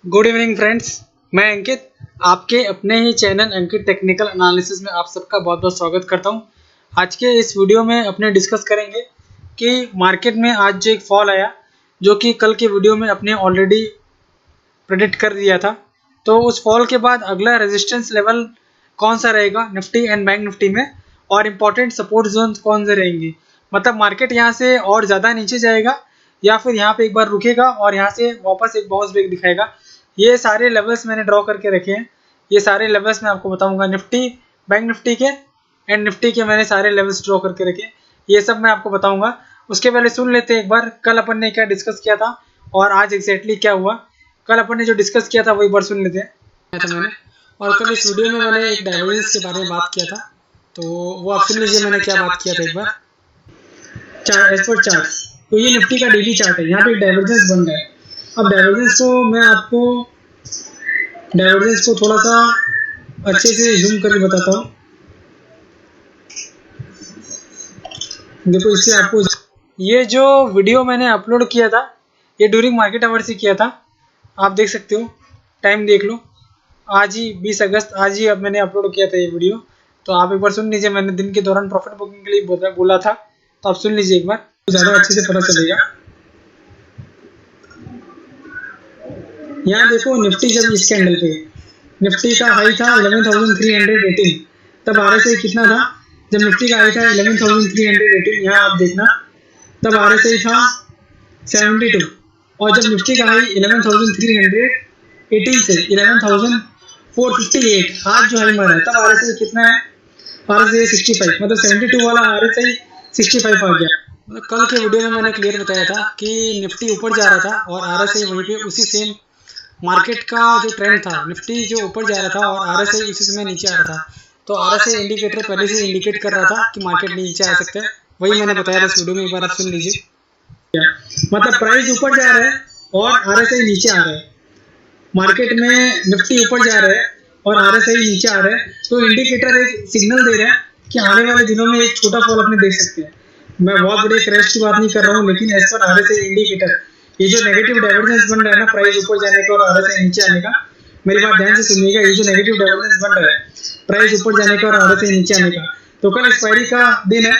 Good evening friends. मैं अंकित आपके अपने ही चैनल अंकित टेक्निकल एनालिसिस में आप सबका बहुत बहुत स्वागत करता हूं। आज के इस वीडियो में अपने डिस्कस करेंगे कि मार्केट में आज जो एक फॉल आया, जो कि कल के वीडियो में अपने ऑलरेडी प्रेडिक्ट कर दिया था। तो उस फॉल के बाद अगला रेजिस्टेंस लेवल कौन सा रहेगा निफ्टी एंड बैंक निफ्टी में, और इम्पॉर्टेंट सपोर्ट जोन कौन से रहेंगे। मतलब मार्केट यहाँ से और ज़्यादा नीचे जाएगा या फिर यहाँ पे एक बार रुकेगा और यहाँ से वापस एक बाउंस बैक दिखाएगा। ये सारे लेवल्स मैंने ड्रॉ करके रखे हैं। ये सारे लेवल्स मैं आपको बताऊंगा, निफ्टी बैंक निफ्टी के एंड निफ्टी के मैंने सारे लेवल्स ड्रॉ करके रखे। ये सब मैं आपको बताऊंगा। उसके पहले सुन लेते हैं एक बार कल अपन ने क्या डिस्कस किया था और आज एग्जैक्टली क्या हुआ। कल अपन ने जो डिस्कस किया था वो एक बार सुन लेते हैं। था मैंने और कल इस वीडियो में मैंने एक डाइवर्जेंस के बारे में बात किया था, तो वो आप सुन लीजिए मैंने क्या बात किया था एक बार। चार्ट एज पर चार्ट, तो ये निफ्टी का डेली चार्ट है। यहाँ पे एक डाइवर्जेंस बन रहा है। अब डाइवर्जेंस को मैं आपको डाइवर्जेंस को थोड़ा सा अच्छे से जूम करके बताता हूँ। देखो इससे आपको ये जो वीडियो मैंने अपलोड किया था ये ड्यूरिंग मार्केट आवर्स ही किया था। आप देख सकते हो, टाइम देख लो, आज ही 20 अगस्त आज ही अब मैंने अपलोड किया था ये वीडियो। तो आप एक बार सुन लीजिए, मैंने दिन के दौरान प्रॉफिट बुकिंग के लिए बोला था, तो आप सुन लीजिए एक बार, ज़्यादा अच्छे से पता चलेगा। यहाँ देखो निफ्टी जब इस कैंडल पे, निफ्टी का हाई था 11,318, तब आरएसआई कितना था जब निफ्टी का हाई था 11,318। यहाँ आप देखना तब आरएसआई था 72, और जब निफ्टी का हाई 11,318 से 11,458 आज जो हाई मारा है तब आरएसआई कितना है, आरएसआई 65, मतलब 72 वाला आरएसआई 65 आ गया। मतलब कल के वीडियो में मैंने क्लियर बताया था कि निफ्टी ऊपर जा रहा था और आरएसआई वहीं पे उसी सेम मार्केट का जो ट्रेंड था, निफ्टी जो ऊपर जा रहा था और आरएसआई उसी समय नीचे आ रहा था। तो आरएसआई इंडिकेटर पहले से इंडिकेट कर रहा था कि मार्केट नीचे आ सकता है। वही मैंने बताया था इस वीडियो में, एक बार आप सुन लीजिए। मतलब प्राइस ऊपर जा रहा है और आरएसआई नीचे आ रहा है। मार्केट में निफ्टी ऊपर जा रहा है और आरएसआई नीचे आ रहा है, तो इंडिकेटर एक सिग्नल दे रहा है कि आने वाले दिनों में एक छोटा फॉल अपने देख सकते हैं। मैं बहुत बड़े क्रैश की बात नहीं कर रहा हूँ, लेकिन एज पर आरएसआई इंडिकेटर ये जो नेगेटिव डाइवर्जेंस बन रहा है ना, प्राइस ऊपर जाने का और आरएसआई नीचे आने का, मेरी बात ध्यान से सुनिएगा। ये जो नेगेटिव डाइवर्जेंस बन रहा है प्राइस ऊपर जाने का और आरएसआई नीचे आने का, तो कल एक्सपायरी का दिन है।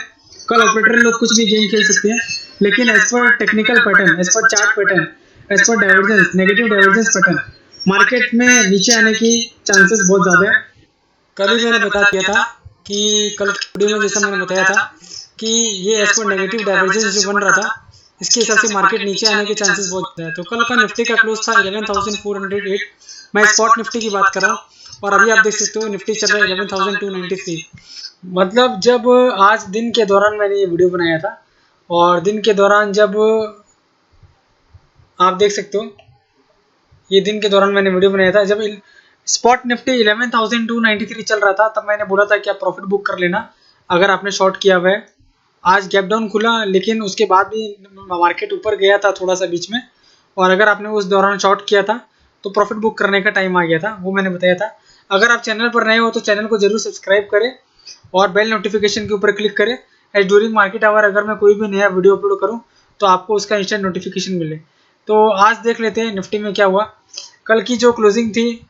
कल ऑपरेटर लोग कुछ भी गेम खेल सकते हैं, लेकिन as per technical pattern, as per chart pattern, as per divergence, negative divergence pattern, market में नीचे आने की चांसेस बहुत ज़्यादा है। कल ही मैंने बता दिया था कि कल के वीडियो में जैसा मैंने बताया था कि ये एज पर नेगेटिव डाइवर्जेंस जो बन रहा था, इसके हिसाब से मार्केट नीचे आने के चांसेस बहुत ज़्यादा है। तो कल का निफ्टी का क्लोज था 11,408। मैं स्पॉट निफ्टी की बात कर रहा हूँ, और अभी आप देख सकते हो निफ्टी चल रहा है 11,293। मतलब जब आज दिन के दौरान मैंने ये वीडियो बनाया था, और दिन के दौरान जब आप देख सकते हो, ये दिन के दौरान मैंने वीडियो बनाया था जब स्पॉट निफ्टी 11,293 चल रहा था, तब मैंने बोला था कि आप प्रॉफिट बुक कर लेना अगर आपने शॉर्ट किया हुआ है। आज गैप डाउन खुला, लेकिन उसके बाद भी मार्केट ऊपर गया था थोड़ा सा बीच में, और अगर आपने उस दौरान शॉर्ट किया था तो प्रॉफिट बुक करने का टाइम आ गया था, वो मैंने बताया था। अगर आप चैनल पर नए हो तो चैनल को जरूर सब्सक्राइब करें और बेल नोटिफिकेशन के ऊपर क्लिक करें, एज ड्यूरिंग मार्केट आवर अगर मैं कोई भी नया वीडियो अपलोड करूँ तो आपको उसका इंस्टेंट नोटिफिकेशन मिले। तो आज देख लेते हैं निफ्टी में क्या हुआ। कल की जो क्लोजिंग थी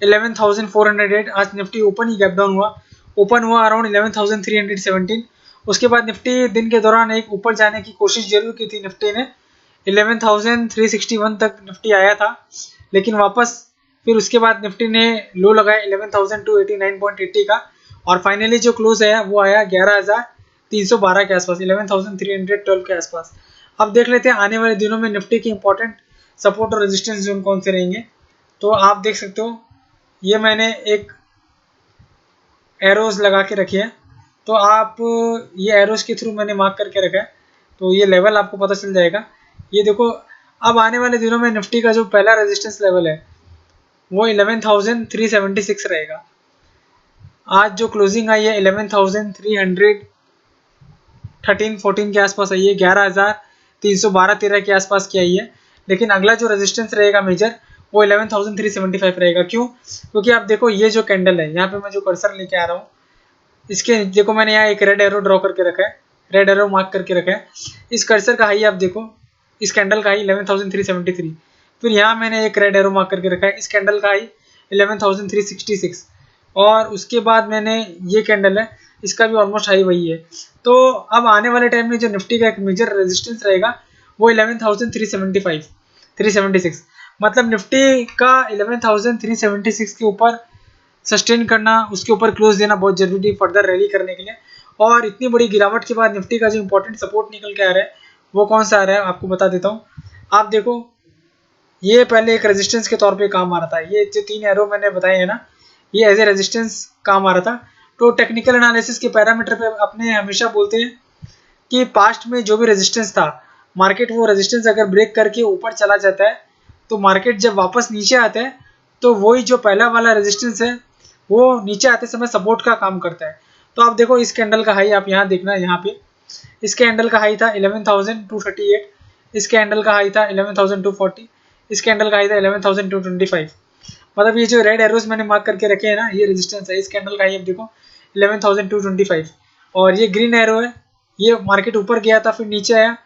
11,408, आज निफ्टी ओपन ही गैप डाउन हुआ, ओपन हुआ अराउंड 11,317। उसके बाद निफ्टी दिन के दौरान एक ऊपर जाने की कोशिश जरूर की थी निफ्टी ने, 11,361 तक निफ्टी आया था, लेकिन वापस फिर उसके बाद निफ्टी ने लो लगाया 11,289.80 का, और फाइनली जो क्लोज आया वो आया 11,312 के आसपास, 11,312 के आसपास। अब देख लेते हैं आने वाले दिनों में निफ्टी की इंपॉर्टेंट सपोर्ट और रेजिस्टेंस जोन कौन से रहेंगे। तो आप देख सकते हो, ये मैंने एक एरोज लगा के रखी है, तो आप ये एरोज के थ्रू मैंने मार्क करके रखा है, तो ये लेवल आपको पता चल जाएगा। ये देखो, अब आने वाले दिनों में निफ्टी का जो पहला रेजिस्टेंस लेवल है वो 11,376 रहेगा। आज जो क्लोजिंग आई है 11,313-14 के आसपास आई है, 11,312-13 के आसपास की आई है। लेकिन अगला जो रेजिस्टेंस रहेगा मेजर वो 11,375 रहेगा। क्यों? क्योंकि आप देखो ये जो कैंडल है, यहाँ पे मैं जो कर्सर लेके आ रहा हूँ, इसके देखो मैंने यहाँ एक रेड एरो ड्रॉ करके रखा है, रेड एरो मार्क करके रखा है। इस कर्सर का हाई आप देखो, इस कैंडल का हाई 11,373, फिर यहाँ मैंने एक रेड एरो मार्क करके रखा है, इस कैंडल का हाई 11,366 और उसके बाद मैंने ये कैंडल है, इसका भी ऑलमोस्ट हाई वही है। तो अब आने वाले टाइम में जो निफ्टी का एक मेजर रेजिस्टेंस रहेगा वो 11,375 376, मतलब निफ्टी का 11,376 के ऊपर सस्टेन करना, उसके ऊपर क्लोज देना बहुत जरूरी है फर्दर रैली करने के लिए। और इतनी बड़ी गिरावट के बाद निफ्टी का जो इंपॉर्टेंट सपोर्ट निकल के आ रहा है वो कौन सा आ रहा है आपको बता देता हूँ। आप देखो, ये पहले एक रेजिस्टेंस के तौर पे काम आ रहा था, ये जो 3 एरो मैंने बताए हैं ना, ये एज ए रेजिस्टेंस काम आ रहा था। तो टेक्निकल एनालिसिस के पैरामीटर पे अपने हमेशा बोलते हैं कि पास्ट में जो भी रेजिस्टेंस था, मार्केट वो रेजिस्टेंस अगर ब्रेक करके ऊपर चला जाता है तो मार्केट जब वापस नीचे आता है तो वही जो पहला वाला रेजिस्टेंस है वो नीचे आते समय सपोर्ट का काम करता है। तो आप देखो इस कैंडल का हाई आप यहाँ देखना, यहाँ पे इस कैंडल का हाई था 11,238, इस कैंडल का हाई था 11,240, इस कैंडल का हाई था 11,225। मतलब ये जो रेड एरोज मैंने मार्क करके रखे हैं ना, ये रेजिस्टेंस है। इस कैंडल का हाई आप देखो 11,225 और ये ग्रीन एरो है, ये मार्केट ऊपर गया था फिर नीचे आया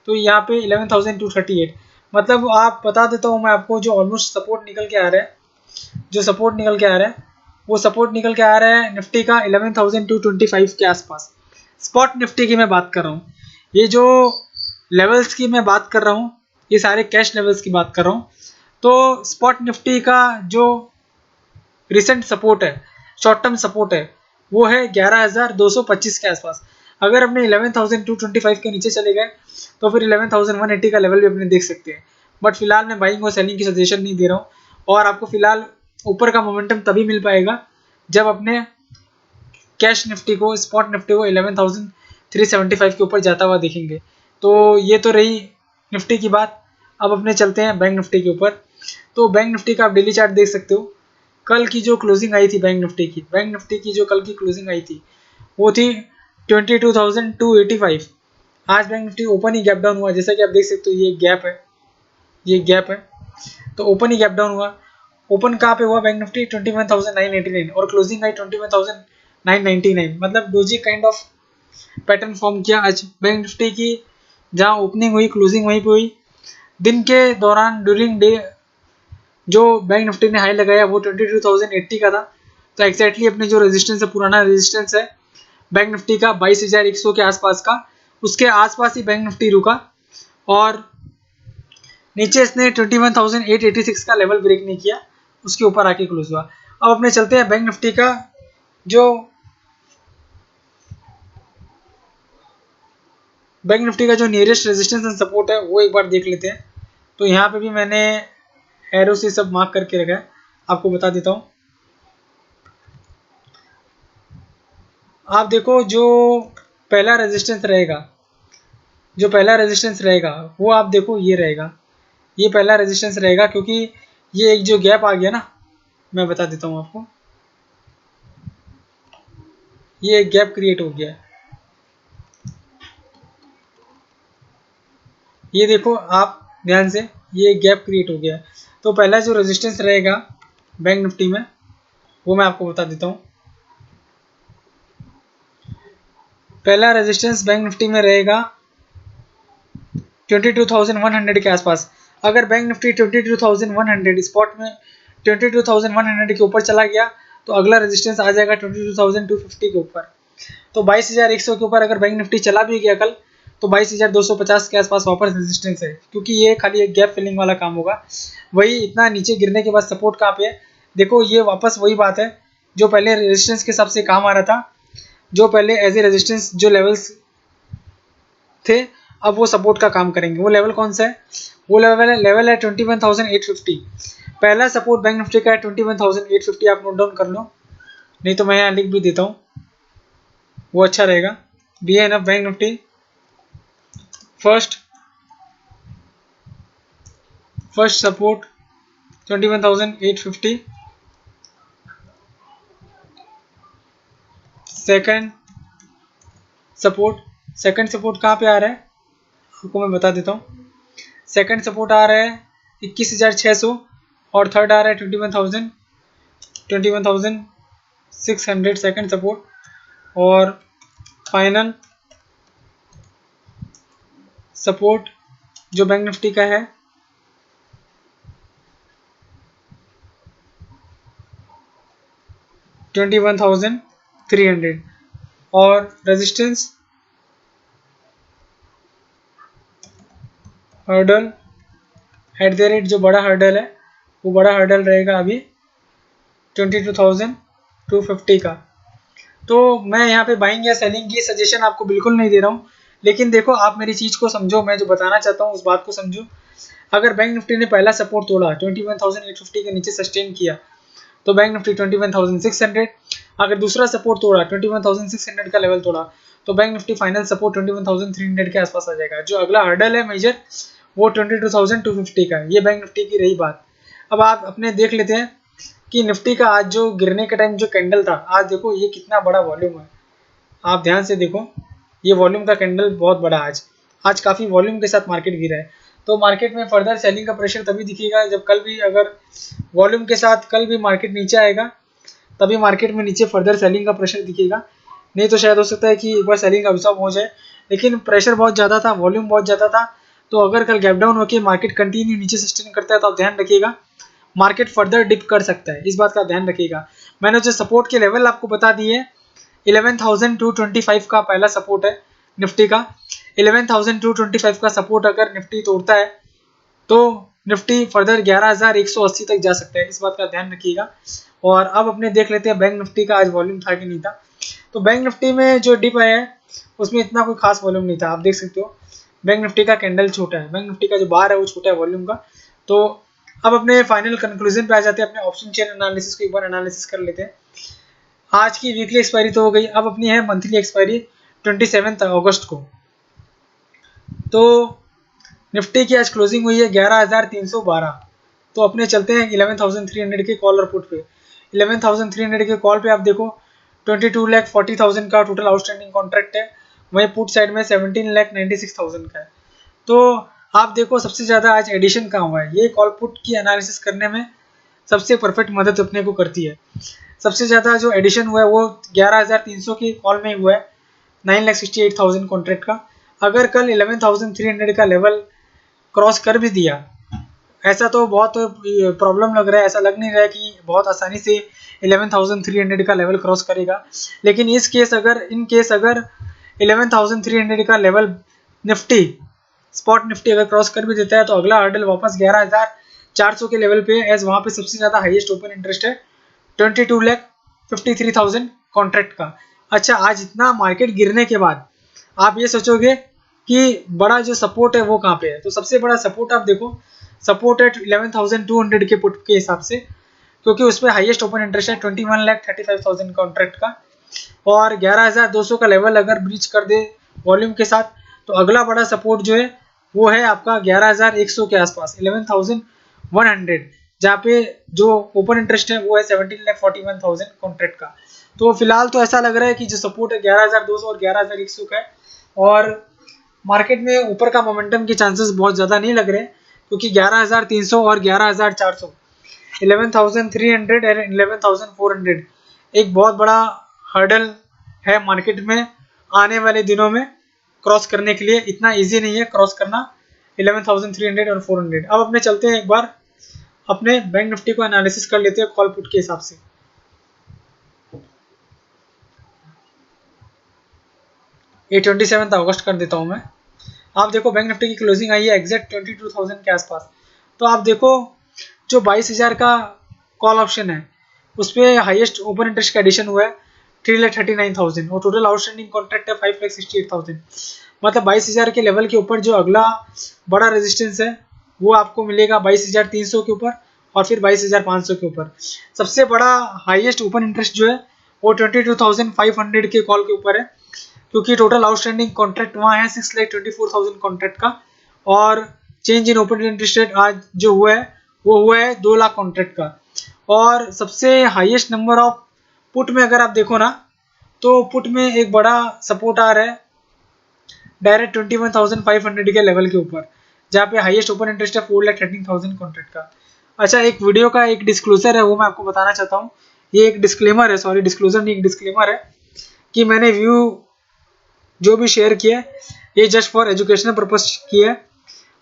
तो यहाँ पे 11,238। मतलब आप बता देता हूँ मैं आपको, जो ऑलमोस्ट सपोर्ट निकल के आ रहा है, जो सपोर्ट निकल के आ रहा है वो सपोर्ट निकल के आ रहा है निफ्टी का 11,225 के आसपास। स्पॉट निफ्टी की मैं बात कर रहा हूँ, ये जो लेवल्स की मैं बात कर रहा हूँ ये सारे कैश लेवल्स की बात कर रहा हूँ। तो स्पॉट निफ्टी का जो रिसेंट सपोर्ट है, शॉर्ट टर्म सपोर्ट है, वो है 11,225 के आसपास। अगर अपने 11,225 के नीचे चले गए तो फिर 11,180 का लेवल भी अपने देख सकते हैं। बट फिलहाल मैं बाइंग और सेलिंग की सजेशन नहीं दे रहा हूँ और आपको फिलहाल ऊपर का मोमेंटम तभी मिल पाएगा जब अपने कैश निफ्टी को, स्पॉट निफ्टी को 11,375 के ऊपर जाता हुआ देखेंगे। तो ये तो रही निफ्टी की बात। अब अपने चलते हैं बैंक निफ्टी के ऊपर। तो बैंक निफ्टी का आप डेली चार्ट देख सकते हो। कल की जो क्लोजिंग आई थी बैंक निफ्टी की जो कल की क्लोजिंग आई थी वो थी 22,285। आज बैंक निफ्टी ओपन ही गैप डाउन हुआ, जैसा कि आप देख सकते हो ये गैप है, ये गैप है, तो ओपन ही गैप डाउन हुआ। ओपन कहाँ पे हुआ बैंक निफ्टी 21,989 और क्लोजिंग आई 21,999। मतलब doji kind of pattern form किया आज बैंक निफ्टी की, जहाँ ओपनिंग हुई क्लोजिंग वहीं पे हुई। दिन के दौरान ड्यूरिंग डे जो बैंक निफ्टी ने हाई लगाया वो 22,080 का था। तो एक्जैक्टली अपने जो रेजिस्टेंस है, पुराना रेजिस्टेंस है बैंक निफ्टी का 22,100 के आसपास का, उसके आसपास ही बैंक निफ्टी रुका और नीचे इसने 21,886 का लेवल ब्रेक नहीं किया, उसके ऊपर आके क्लोज हुआ। अब अपने चलते हैं बैंक निफ्टी का जो नियरेस्ट रेजिस्टेंस एंड सपोर्ट है वो एक बार देख लेते हैं। तो यहाँ पे भी मैंने एरो से सब मार्क करके रखा है, आपको बता देता हूँ। आप देखो जो पहला रेजिस्टेंस रहेगा वो आप देखो ये रहेगा, ये पहला रेजिस्टेंस रहेगा क्योंकि ये एक जो गैप आ गया ना, मैं बता देता हूँ आपको, ये एक गैप क्रिएट हो गया। ये देखो आप ध्यान से, ये एक गैप क्रिएट हो गया। तो पहला जो रेजिस्टेंस रहेगा बैंक निफ्टी में वो मैं आपको बता देता हूँ। पहला रेजिस्टेंस बैंक निफ्टी में रहेगा 22,100 के आसपास। अगर बैंक निफ्टी 22,100 स्पॉट में 22,100 के ऊपर चला गया तो अगला रेजिस्टेंस आ जाएगा 22,250 के ऊपर। तो 22,100 के ऊपर अगर बैंक निफ्टी चला भी गया कल तो 22,250 के आसपास वापस रेजिस्टेंस है, क्योंकि ये खाली एक गैप फिलिंग वाला काम होगा। वही इतना नीचे गिरने के बाद सपोर्ट कहाँ पे है, देखो ये वापस वही बात है जो पहले रेजिस्टेंस के हिसाब से काम आ रहा था, जो पहले एज ए रेजिस्टेंस जो लेवल्स थे अब वो सपोर्ट का काम करेंगे। वो लेवल कौन सा है, वो लेवल है 21,850। पहला सपोर्ट बैंक निफ्टी का है 21,850, आप नोट डाउन कर लो, नहीं तो मैं यहाँ लिख भी देता हूँ, वो अच्छा रहेगा। B N F bank Nifty first support 21,850, second support कहाँ पे आ रहा है आपको मैं बता देता हूँ। सेकंड सपोर्ट आ रहा है 21,600 और थर्ड आ रहा है 21,600 सेकंड सपोर्ट। और फाइनल सपोर्ट जो बैंक निफ्टी का है 21,300 और resistance hurdle at the rate जो बड़ा हर्डल है वो बड़ा हर्डल रहेगा अभी 22,250 का। तो मैं यहाँ पे बाइंग या सेलिंग की सजेशन आपको बिल्कुल नहीं दे रहा हूँ, लेकिन देखो आप मेरी चीज़ को समझो, मैं जो बताना चाहता हूँ उस बात को समझो। अगर बैंक निफ्टी ने पहला सपोर्ट तोड़ा 21,850 के नीचे सस्टेन किया तो बैंक निफ्टी 21,600, अगर दूसरा सपोर्ट तोड़ा 21,600 का लेवल तोड़ा तो बैंक निफ्टी फाइनल सपोर्ट 21,300 के आसपास आ जाएगा। जो अगला हर्डल है मेजर वो 22,250 का है। ये बैंक निफ्टी की रही बात। अब आप अपने देख लेते हैं कि निफ्टी का आज जो गिरने के टाइम जो कैंडल था, आज देखो ये कितना बड़ा वॉल्यूम है, आप ध्यान से देखो, ये वॉल्यूम का कैंडल बहुत बड़ा आज काफ़ी वॉल्यूम के साथ मार्केट गिरा है। तो मार्केट में फर्दर सेलिंग का प्रेशर तभी दिखेगा जब कल भी अगर वॉल्यूम के साथ कल भी मार्केट नीचे आएगा, तभी मार्केट में नीचे फर्दर सेलिंग का प्रेशर दिखेगा। नहीं तो शायद हो सकता है कि एक बार सेलिंग अब्सॉर्ब हो जाए, लेकिन प्रेशर बहुत ज़्यादा था, वॉल्यूम बहुत ज़्यादा था। तो अगर कल गैप डाउन होकर मार्केट कंटिन्यू नीचे सस्टेन करता है तो आप ध्यान रखिएगा मार्केट फर्दर डिप कर सकता है, इस बात का ध्यान रखिएगा। मैंने जो सपोर्ट के लेवल आपको बता दिए 11,225 का पहला सपोर्ट है निफ्टी का। 11,225 का सपोर्ट अगर निफ्टी तोड़ता है तो निफ्टी फर्दर 11,180 तक जा सकता है, इस बात का ध्यान रखिएगा। और अब अपने देख लेते हैं बैंक निफ्टी का आज वॉल्यूम था कि नहीं था। तो बैंक निफ्टी में जो डिप आया है उसमें इतना कोई खास वॉल्यूम नहीं था, आप देख सकते हो बैंक निफ्टी का कैंडल छोटा है, बैंक निफ्टी का जो बार है वो छोटा है वॉल्यूम का। तो अब अपने फाइनल कंक्लूजन पे आ जाते हैं, अपने ऑप्शन चेन एनालिसिस को एक बार एनालिसिस कर लेते हैं। आज की वीकली एक्सपायरी तो हो गई, अब अपनी है मंथली एक्सपायरी 27 अगस्त को। तो निफ्टी की आज क्लोजिंग हुई है 11,312। तो अपने चलते हैं 11,300 के कॉल और पुट पे। 11,300 के कॉल पे आप देखो 22,40,000 का टोटल आउटस्टैंडिंग कॉन्ट्रैक्ट है, वहीं पुट साइड में 17,96,000 का है। तो आप देखो सबसे ज़्यादा आज एडिशन कहाँ हुआ है, ये कॉल पुट की एनालिसिस करने में सबसे परफेक्ट मदद अपने को करती है। सबसे ज़्यादा जो एडिशन हुआ है वो 11,300 के कॉल में हुआ है 9,68,000 कॉन्ट्रैक्ट का। अगर कल 11,300 का लेवल क्रॉस कर भी दिया, ऐसा तो बहुत प्रॉब्लम लग रहा है, ऐसा लग नहीं रहा है कि बहुत आसानी से 11,300 का लेवल क्रॉस करेगा। लेकिन इन केस अगर 11,300 का लेवल निफ्टी स्पॉट निफ्टी अगर क्रॉस कर भी देता है तो अगला हर्डल वापस 11,400 के लेवल पे है, एज वहाँ पे सबसे ज़्यादा हाईएस्ट ओपन इंटरेस्ट है 22,53,000 कॉन्ट्रैक्ट का। अच्छा, आज इतना मार्केट गिरने के बाद आप ये सोचोगे कि बड़ा जो सपोर्ट है वो कहाँ पे है, तो सबसे बड़ा सपोर्ट आप देखो, सपोर्ट है 11,200 के पुट के हिसाब से, क्योंकि उस पर हाईएस्ट ओपन इंटरेस्ट है 21,35,000 कॉन्ट्रैक्ट का। और 11,200 का लेवल अगर ब्रीच कर दे वॉल्यूम के साथ तो अगला बड़ा सपोर्ट जो है वो है आपका 11,100 के आसपास 11,100, जहाँ पे जो ओपन इंटरेस्ट है वो है 17,41,000 कॉन्ट्रैक्ट का। तो फिलहाल तो ऐसा लग रहा है कि जो सपोर्ट है 11,200 और 11,100 का है, और मार्केट में ऊपर का मोमेंटम के चांसेस बहुत ज़्यादा नहीं लग रहे हैं, क्योंकि 11,300 और 11,400 11,300 और 11,400 एक बहुत बड़ा हर्डल है मार्केट में आने वाले दिनों में क्रॉस करने के लिए। इतना इजी नहीं है क्रॉस करना 11,300 और 400। अब अपने चलते हैं एक बार अपने बैंक निफ्टी को एनालिसिस कर लेते हैं कॉल पुट के हिसाब से। ये 27 अगस्त कर देता हूं मैं। आप देखो बैंक निफ्टी की क्लोजिंग आई है एग्जैक्ट 22,000 के आसपास। तो आप देखो जो 22,000 का कॉल ऑप्शन है उस पर हाइएस्ट ओपन इंटरेस्ट का एडिशन हुआ है 3,39,000 और टोटल आउटस्टैंडिंग कॉन्ट्रैक्ट है 5,68,000। मतलब 22,000 के लेवल के ऊपर जो अगला बड़ा रेजिस्टेंस है वो आपको मिलेगा 22,300 के ऊपर और फिर 22,500 के ऊपर। सबसे बड़ा हाईएस्ट ओपन इंटरेस्ट जो है वो 22,500 के कॉल के ऊपर है, क्योंकि टोटल आउटस्टैंडिंग कॉन्ट्रैक्ट वहाँ है 6,24,000 कॉन्ट्रैक्ट का। और change in open interest rate आज जो हुआ है वो हुआ है 2 लाख कॉन्ट्रैक्ट का। और सबसे हाईएस्ट नंबर ऑफ पुट में अगर आप देखो ना तो पुट में एक बड़ा सपोर्ट आ रहा है डायरेक्ट 21,500 के लेवल के ऊपर, जहाँ पे हाईएस्ट ओपन इंटरेस्ट है 4,13,000 कॉन्ट्रैक्ट का। अच्छा, एक वीडियो का एक डिस्क्लोजर है वो मैं आपको बताना चाहता हूँ। ये एक डिस्क्लेमर है, सॉरी डिस्क्लोजर नहीं, एक डिस्क्लेमर है कि मैंने व्यू जो भी शेयर किया ये जस्ट फॉर एजुकेशनल पर्पस किया है।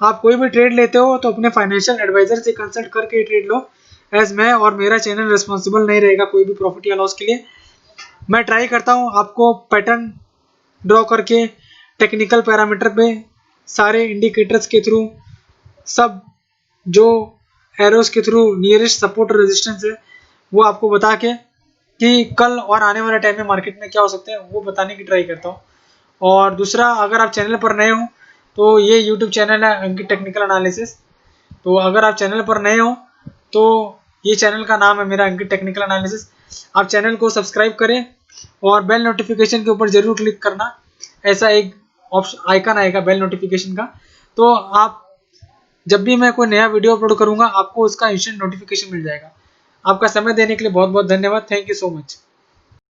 आप कोई भी ट्रेड लेते हो तो अपने फाइनेंशियल एडवाइजर से कंसल्ट करके ट्रेड लो, एज मैं और मेरा चैनल रिस्पॉन्सिबल नहीं रहेगा कोई भी प्रॉफिट या लॉस के लिए। मैं ट्राई करता हूँ आपको पैटर्न ड्रॉ करके टेक्निकल पैरामीटर पे सारे इंडिकेटर्स के थ्रू सब जो एरोस के थ्रू नियरेस्ट सपोर्ट और रेजिस्टेंस है वो आपको बता के कि कल और आने वाले टाइम में मार्केट में क्या हो सकते हैं वो बताने की ट्राई करता हूँ। और दूसरा, अगर आप चैनल पर नए हो तो ये यूट्यूब चैनल है अंकित टेक्निकल एनालिसिस। तो अगर आप चैनल पर नए हो तो ये चैनल का नाम है मेरा अंकित टेक्निकल एनालिसिस। आप चैनल को सब्सक्राइब करें और बेल नोटिफिकेशन के ऊपर जरूर क्लिक करना। ऐसा एक ऑप्शन आइकन आएगा बेल नोटिफिकेशन का, तो आप जब भी मैं कोई नया वीडियो अपलोड करूंगा आपको उसका इंस्टेंट नोटिफिकेशन मिल जाएगा। आपका समय देने के लिए बहुत बहुत धन्यवाद। Thank you so much.